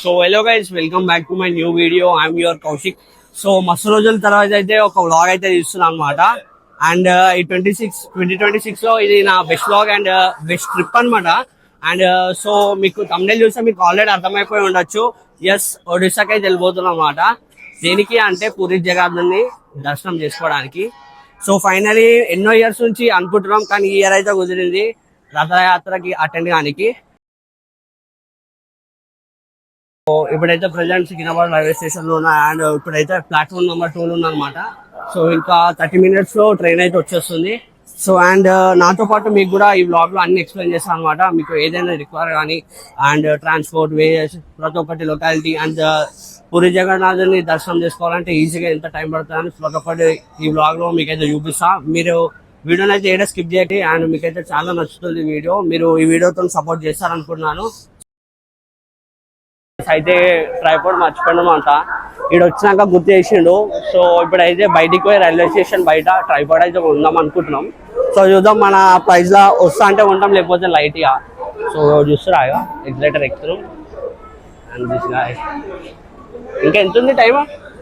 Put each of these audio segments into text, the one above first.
So hello guys, welcome back to my new video. I'm your Kaushik. So మస్తు రోజుల తర్వాత అయితే ఒక వ్లాగ్ అయితే తీస్తున్నాను అనమాట. అండ్ ఈ 2026 లో ఇది నా best vlog and best trip అనమాట. అండ్ సో మీకు thumbnail చూస్తే మీకు ఆల్రెడీ అర్థమైపోయి ఉండొచ్చు. ఎస్, ఒడిశాకి అయితే వెళ్ళిపోతున్నాం అనమాట. దేనికి అంటే పూరి జగన్నాథుని దర్శనం చేసుకోవడానికి. సో ఫైనలీ ఎన్నో ఇయర్స్ నుంచి అనుకుంటున్నాం, కానీ ఈ ఇయర్ అయితే కుదిరింది రథయాత్రకి అటెండ్ కానికి. ఇప్పుడైతే ప్రజెంట్ సికింద్రాబాద్ రైల్వే స్టేషన్ లో ఉన్నా అండ్ ఇప్పుడైతే ప్లాట్ఫామ్ నెంబర్ 2 ఉన్నా అనమాట. సో ఇంకా 30 minutes లో ట్రైన్ అయితే వచ్చేస్తుంది. సో అండ్ నాతో పాటు మీకు కూడా ఈ బ్లాగ్ లో అన్ని ఎక్స్ప్లెయిన్ చేస్తాను అనమాట. మీకు ఏదైనా రిక్వైర్ కానీ అండ్ ట్రాన్స్పోర్ట్ వేస్ ప్రతి ఒక్కటి లొకాలిటీ అండ్ పూరి జగన్నాథుని దర్శనం చేసుకోవాలంటే ఈజీగా ఎంత టైం పడుతుంది ప్రతి ఒక్కటి ఈ బ్లాగ్ లో మీకైతే చూపిస్తా. మీరు వీడియోని అయితే ఏదో స్కిప్ చేయండి అండ్ మీకైతే చాలా నచ్చుతుంది వీడియో. మీరు ఈ వీడియోతో సపోర్ట్ చేస్తారనుకుంటున్నాను. అయితే ట్రైపోర్డ్ మర్చిపోయినాం అంట, ఇక్కడ వచ్చినాక గుర్తు చేసిండు. సో ఇప్పుడైతే బయటికి పోయి రైల్వే స్టేషన్ బయట ట్రైపోర్డ్ అయితే ఉందాం అనుకుంటున్నాం. సో చూద్దాం, మన ప్రైస్ లా వస్తా అంటే ఉంటాం, లేకపోతే లైట్ గా. సో చూస్తురా ఎగ్జైటర్ ఎక్కుతున్నాం. అండ్ ఇంకా ఎంత ఉంది టైం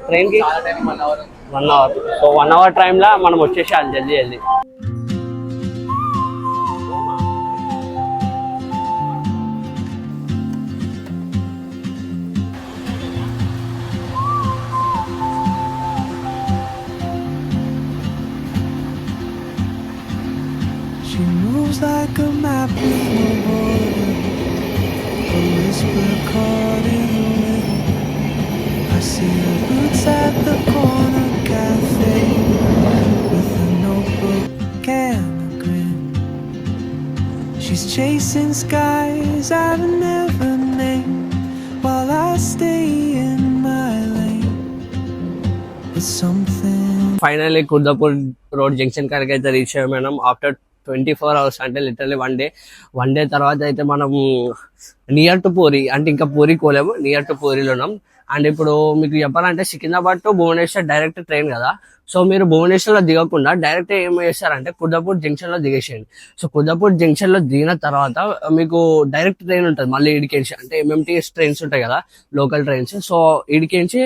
ట్రైన్ కి? 1 hour. సో 1 hour టైమ్ లా మనం వచ్చేసాలి జల్దీ జల్దీ. She moves like a map with no border, a whisper caught in the wind. I see her boots at the corner cafe with a notebook and a grin. She's chasing skies I've never named while I stay in my lane with something. Finally Kurdapur road junction కాడికి అయితే reach అయ్యాం madam. After 24 hours, అంటే literally one day తర్వాత అయితే మనం near to Puri, అంటే ఇంకా పూరి కోలేము, నియర్ టు పూరిలో ఉన్నాం. అండ్ ఇప్పుడు మీకు చెప్పాలంటే Secunderabad to Bhubaneswar direct train కదా. సో మీరు భువనేశ్వర్ లో దిగకుండా డైరెక్ట్ ఏం చేస్తారంటే కుర్దాపూర్ జంక్షన్ లో దిగేసేయండి. సో కుర్దాపూర్ జంక్షన్ లో దిగిన తర్వాత మీకు డైరెక్ట్ ట్రైన్ ఉంటుంది మళ్ళీ ఇడికేసి, అంటే ఎంఎంటీఎస్ ట్రైన్స్ ఉంటాయి కదా, లోకల్ ట్రైన్స్. సో ఇడికేసి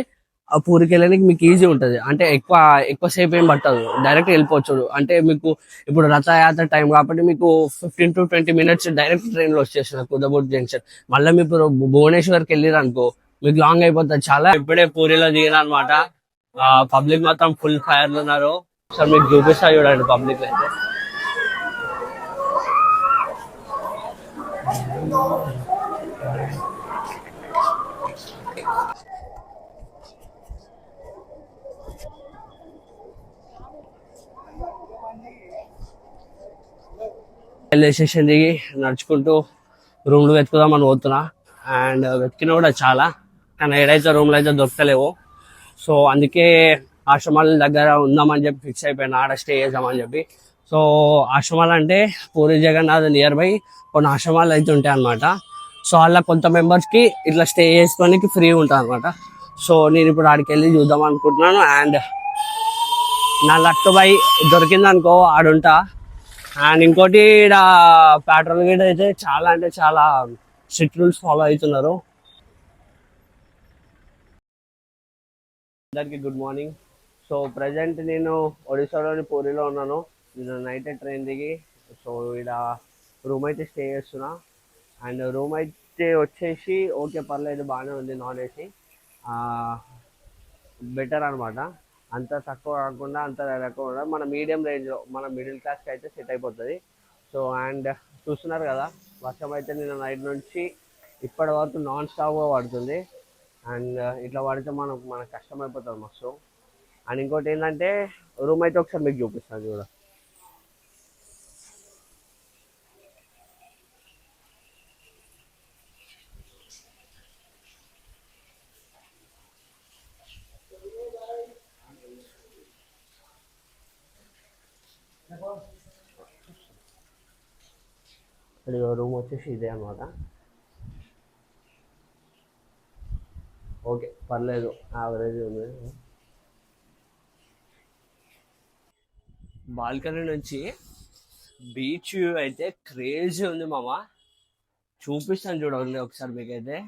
ఆ పూరికి వెళ్ళడానికి మీకు ఈజీ ఉంటుంది, అంటే ఎక్కువసేపు ఏం పట్టదు, డైరెక్ట్ వెళ్ళిపోవచ్చు. అంటే మీకు ఇప్పుడు రథయాత్ర టైం కాబట్టి మీకు 15 to 20 minutes డైరెక్ట్ ట్రైన్ లో వచ్చేస్తుంది కుర్దాపూర్ జంక్షన్. మళ్ళీ మీరు భువనేశ్వర్కి వెళ్ళారు అనుకో మీకు లాంగ్ అయిపోతుంది చాలా. ఇప్పుడే పూరిలో దిగిన అనమాట. పబ్లిక్ మాత్రం ఫుల్ ఫైర్ లో ఉన్నారు. సో మీకు చూపిస్తా చూడండి పబ్లిక్ అయితే. రైల్వే స్టేషన్ దిగి నడుచుకుంటూ రూమ్లు వెతుకుదామని పోతున్నా. అండ్ వెతికినా కూడా చాలా, కానీ ఏడైతే రూమ్లు అయితే దొరకలేవు. సో అందుకే ఆశ్రమాల దగ్గర ఉందామని చెప్పి ఫిక్స్ అయిపోయినా, ఆడ స్టే చేద్దామని చెప్పి. సో ఆశ్రమాలు అంటే పూరి జగన్నాథ్ నియర్ బై కొన్ని ఆశ్రమాలు అయితే ఉంటాయి అనమాట. సో అలా కొంత మెంబర్స్కి ఇట్లా స్టే చేసుకోవడానికి ఫ్రీ ఉంటుంది అనమాట. సో నేను ఇప్పుడు ఆడికి వెళ్ళి చూద్దాం అనుకుంటున్నాను. అండ్ నా లక్ బై దొరికిందనుకో ఆడుంటా. అండ్ ఇంకోటి ఇక్కడ పెట్రోల్ గేట్ అయితే చాలా అంటే చాలా స్ట్రిక్ట్ రూల్స్ ఫాలో అవుతున్నారు. అందరికి గుడ్ మార్నింగ్. సో ప్రజెంట్ నేను ఒడిశాలోని పూరిలో ఉన్నాను. నేను నైట్ ట్రైన్ దిగి సో ఇక్కడ రూమ్ అయితే స్టే చేస్తున్నా. అండ్ రూమ్ అయితే వచ్చేసి ఓకే, పర్లేదు, బాగానే ఉంది, నాన్ ఏసీ, బెటర్ అనమాట. అంత తక్కువ కాకుండా అంత తక్కువ, మన మీడియం రేంజ్లో, మన మిడిల్ క్లాస్కి అయితే సెట్ అయిపోతుంది. సో అండ్ చూస్తున్నారు కదా, వర్షం అయితే నిన్న నైట్ నుంచి ఇప్పటి వరకు నాన్ స్టాప్గా పడుతుంది. అండ్ ఇట్లా పడితే మనకు కష్టం అయిపోతుంది మస్తు. అండ్ ఇంకోటి ఏంటంటే రూమ్ అయితే ఒకసారి మీకు చూపిస్తాను కూడా. రూమ్ వచ్చేసి ఇదే అనమాట. ఓకే, పర్లేదు, యావరేజ్ ఉంది. బాల్కనీ నుంచి బీచ్ వ్యూ అయితే క్రేజీ ఉంది మామ. చూపిస్తాను చూడండి ఒకసారి మీకైతే.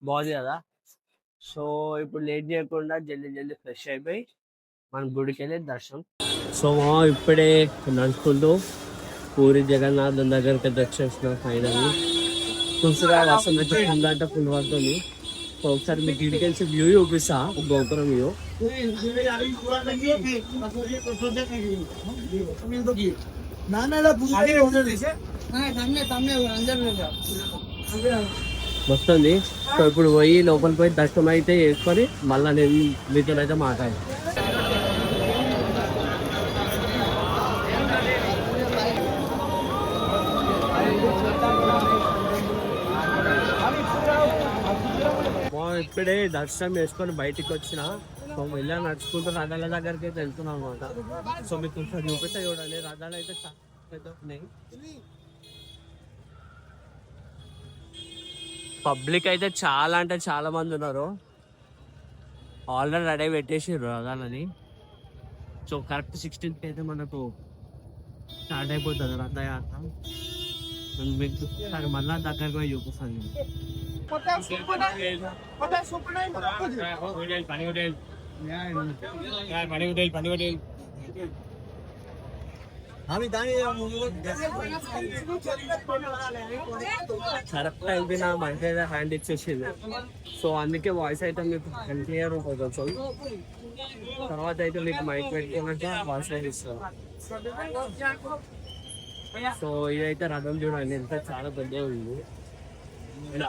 బాగుంది కదా. సో ఇప్పుడు లేట్ చేయకుండా జల్దీ జల్దీ ఫ్రెష్ అయిపోయి మనం గుడికి వెళ్ళి దర్శనం. సో ఇప్పుడే నడుచుకుంటూ పూరి జగన్నాథ్ దగ్గరికి వచ్చేసిన ఫైనల్. చూసిరా వర్షం అయితే ఫుల్ అంటే ఫుల్ పడుతుంది. సో ఒకసారి మీకు ఇంటికెళ్ళి వ్యూ చూపిస్తా, గోపురం వ్యూ. వస్తుంది. సో ఇప్పుడు పోయి లోపలికి పోయి దర్శనం అయితే చేసుకొని మళ్ళీ నేను మీతో అయితే మాట్లాడాను. ఇప్పుడే దర్శనం చేసుకొని బయటికి వచ్చిన. సో ఇలా నడుచుకుంటూ రథాల దగ్గరికి అయితే వెళ్తున్నాం అనమాట. సో మీకు కొంచెం చూపిస్తే చూడండి, రథాలు అయితే చాలా పెద్ద ఉన్నాయి. పబ్లిక్ అయితే చాలా అంటే చాలా మంది ఉన్నారు. ఆల్రెడీ రెడీ పెట్టేసారు రథాలని. సో కరెక్ట్ 16th అయితే మనకు స్టార్ట్ అయిపోతుంది రథయాత్ర. మీకు మళ్ళా దగ్గరకు పోయి చూపిస్తాను. కరెక్ట్ అయిపోయినా మంచి అయితే హ్యాండ్ ఇచ్చేసింది. సో అందుకే వాయిస్ అయితే మీకు క్లియర్ ఉంటుంది. సో తర్వాత అయితే మీకు మైక్ పెట్టుకున్నాక వాయిస్ అయితే ఇస్తాను. సో ఇదైతే రథం చూడండి ఎంత చాలా పెద్దగా ఉంది.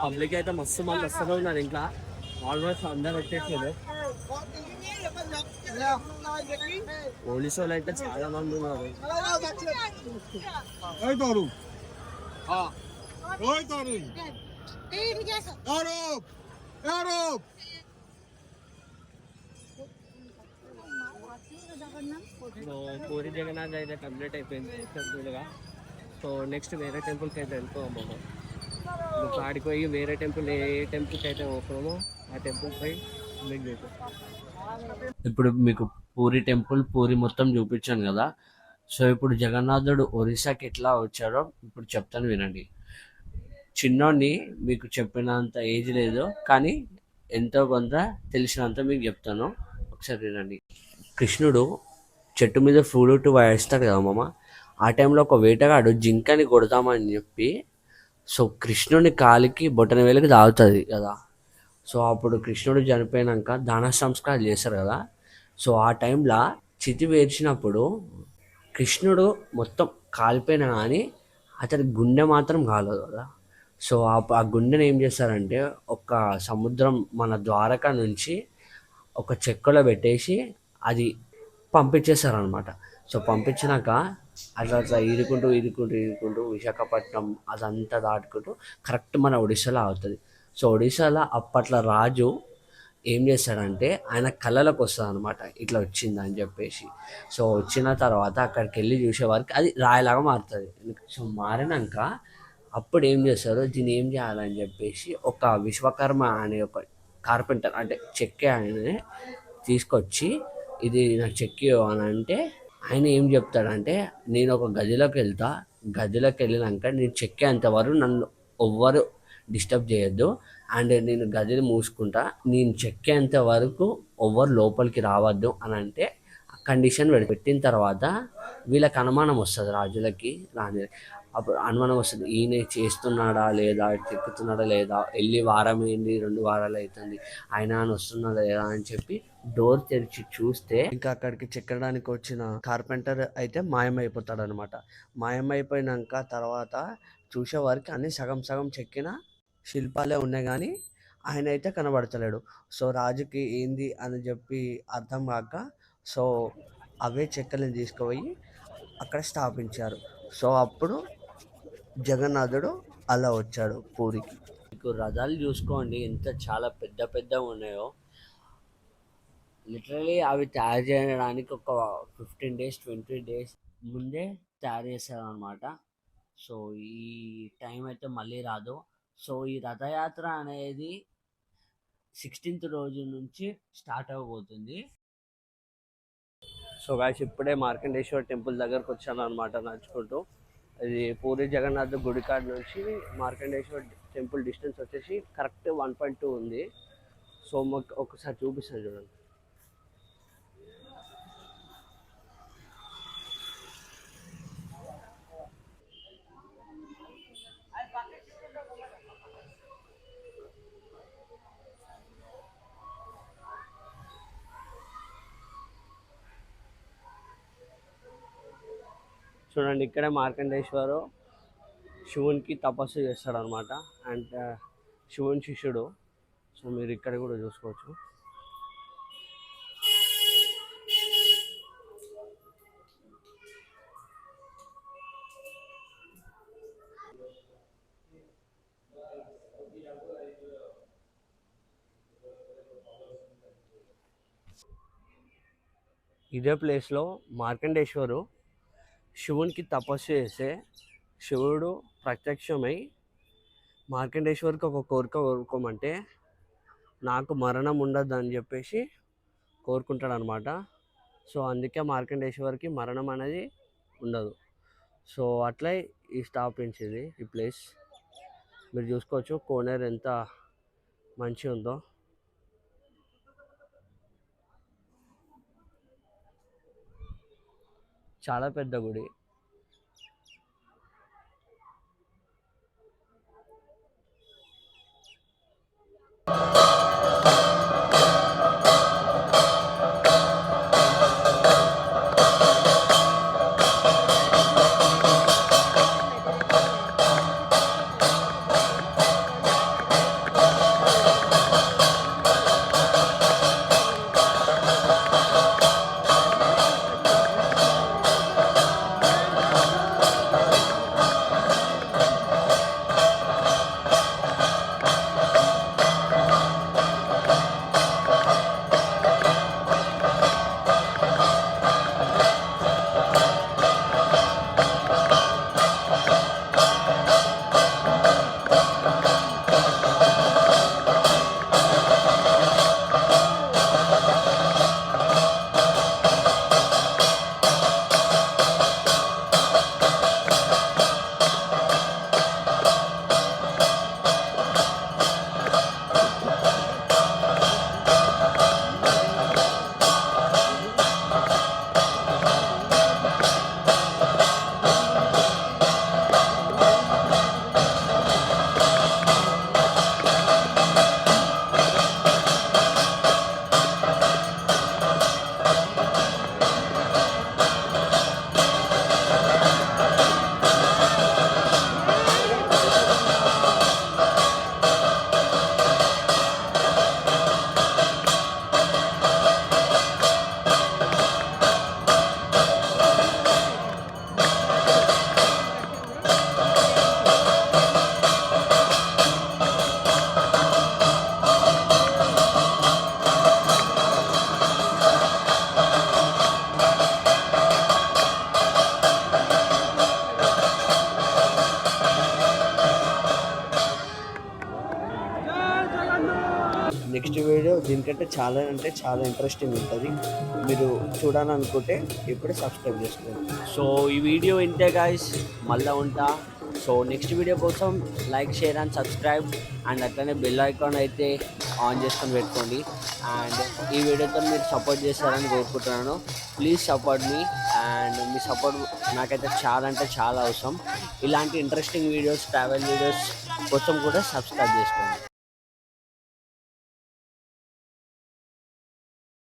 పబ్లిక్ అయితే మస్తు మంది వస్తూనే ఉన్నారు. ఇంకా ఆల్మోస్ట్ అందరు వచ్చేసారు. పోలీసు వాళ్ళు అయితే చాలా మంది ఉన్నారు. పూరి జగన్నాథ్ అయితే కంప్లీట్ అయిపోయింది టెంపుల్గా. సో నెక్స్ట్ వేరే టెంపుల్కి అయితే వెళ్తాము. ఆడికి పోయి వేరే టెంపుల్ ఏ టెంపుల్కి అయితే పోతామో ఆ టెంపుల్ పోయి ఇప్పుడు మీకు పూరి టెంపుల్ పూరి మొత్తం చూపించాను కదా. సో ఇప్పుడు జగన్నాథుడు ఒరిస్సాకి ఎట్లా వచ్చారో ఇప్పుడు చెప్తాను వినండి. చిన్నోడిని మీకు చెప్పినంత ఏజ్ లేదు, కానీ ఎంతో కొంత తెలిసినంత మీకు చెప్తాను, ఒకసారి వినండి. కృష్ణుడు చెట్టు మీద ఫ్రూట్ వేస్తాడు కదా మామ. ఆ టైంలో ఒక వేటగాడు జింకని కొడతామని చెప్పి సో కృష్ణుని కాలికి బొటన వేలికి తాగుతుంది కదా. సో అప్పుడు కృష్ణుడు చనిపోయాక దాన సంస్కారాలు చేస్తారు కదా. సో ఆ టైంలో చితి వేర్చినప్పుడు కృష్ణుడు మొత్తం కాలిపోయినా కానీ అతని గుండె మాత్రం కాలేదు కదా. సో ఆ గుండెని ఏం చేస్తారంటే ఒక సముద్రం మన ద్వారకా నుంచి ఒక చెక్కలో పెట్టేసి అది పంపించేస్తారనమాట. సో పంపించినాక అట్లా అట్లా ఈదుకుంటూ విశాఖపట్నం అదంతా దాటుకుంటూ కరెక్ట్ మన ఒడిశాలో అవుతుంది. సో ఒడిశాలో అప్పట్లో రాజు ఏం చేస్తాడంటే ఆయన కళ్ళలోకి వస్తుంది అనమాట, ఇట్లా వచ్చింది అని చెప్పేసి. సో వచ్చిన తర్వాత అక్కడికి వెళ్ళి చూసేవారికి అది రాయిలాగా మారుతుంది. సో మారినాక అప్పుడు ఏం చేస్తారు, దీన్ని ఏం చేయాలని చెప్పేసి ఒక విశ్వకర్మ అనే ఒక కార్పెంటర్ అంటే చెక్కే ఆయనని తీసుకొచ్చి ఇది నాకు చెక్కి అని అంటే ఆయన ఏం చెప్తాడంటే నేను ఒక గదిలోకి వెళ్ళినాక నేను చెక్కేంత వరకు నన్ను ఎవ్వరు డిస్టర్బ్ చేయొద్దు, అండ్ నేను గదిని మూసుకుంటా, నేను చెక్కేంత వరకు ఎవ్వరు లోపలికి రావద్దు అని అంటే కండిషన్ పెట్టిన తర్వాత వీళ్ళకి అనుమానం వస్తుంది, రాజులకి అప్పుడు అనుమానం వస్తుంది, ఈయన చేస్తున్నాడా లేదా, చెక్కుతున్నాడా లేదా, వెళ్ళి వారం ఏంది 2 వారాలు అవుతుంది, ఆయన వస్తున్నాడా లేదా అని చెప్పి డోర్ తెరిచి చూస్తే ఇంకా అక్కడికి చెక్కడానికి వచ్చిన కార్పెంటర్ అయితే మాయమైపోతాడు అనమాట. మాయమైపోయినాక తర్వాత చూసేవారికి అన్ని సగం సగం చెక్కిన శిల్పాలే ఉన్నాయి, కానీ ఆయన అయితే కనబడతలేడు. సో రాజుకి ఏంది అని చెప్పి అర్థం కాక సో అవే చెక్కలను తీసుకుపోయి అక్కడ స్థాపించారు. సో అప్పుడు జగన్నాథుడు అలా వచ్చాడు పూరికి. మీకు రథాలు చూసుకోండి ఎంత చాలా పెద్ద పెద్దగా ఉన్నాయో. లిటరలీ అవి తయారు చేయడానికి ఒక 15 days 20 days ముందే తయారు చేస్తారనమాట. సో ఈ టైం అయితే మళ్ళీ రాదు. సో ఈ రథయాత్ర అనేది 16th రోజు నుంచి స్టార్ట్ అవ్వబోతుంది. సో గాయ్స్ ఇప్పుడే మార్కండేశ్వర టెంపుల్ దగ్గరకు వచ్చాను అనమాట నడుచుకుంటూ. ఇది పూరి జగన్నాథ్ గుడి కాడ నుంచి మార్కండేశ్వర టెంపుల్ డిస్టెన్స్ వచ్చేసి కరెక్ట్ 1.2 ఉంది. సో మాకు ఒకసారి చూపిస్తాను చూడండి. చూడండి ఇక్కడే మార్కండేశ్వరు శివునికి తపస్సు చేస్తాడు అనమాట. అండ్ శివుని శిష్యుడు. సో మీరు ఇక్కడ కూడా చూసుకోవచ్చు. ఇదే ప్లేస్లో మార్కండేశ్వరు శివునికి తపస్సు చేస్తే శివుడు ప్రత్యక్షమై మార్కండేశ్వరికి ఒక కోరిక కోరుకోమంటే నాకు మరణం ఉండదు అని చెప్పేసి కోరుకుంటాడు అనమాట. సో అందుకే మార్కండేశ్వరికి మరణం అనేది ఉండదు. సో అట్లా ఈ స్థాపించింది ఈ ప్లేస్. మీరు చూసుకోవచ్చు కోనేరు ఎంత మంచిగా ఉందో. చాలా పెద్ద గుడి. నెక్స్ట్ వీడియో దీనికంటే చాలా అంటే చాలా ఇంట్రెస్టింగ్ ఉంటుంది. మీరు చూడాలనుకుంటే ఇప్పుడే సబ్స్క్రైబ్ చేసుకోండి. సో ఈ వీడియో ఇంతే గాయ్స్, మళ్ళీ ఉంటా. సో నెక్స్ట్ వీడియో కోసం like, share and subscribe. And అట్లనే బెల్ ఐకాన్ అయితే ఆన్ చేసుకొని పెట్టుకోండి. అండ్ ఈ వీడియోతో మీరు సపోర్ట్ చేస్తారని కోరుకుంటున్నాను. Please support me. And me support నాకైతే చాలా అంటే చాలా అవసరం. ఇలాంటి ఇంట్రెస్టింగ్ వీడియోస్, ట్రావెల్ వీడియోస్ కోసం కూడా సబ్స్క్రైబ్ చేసుకోండి.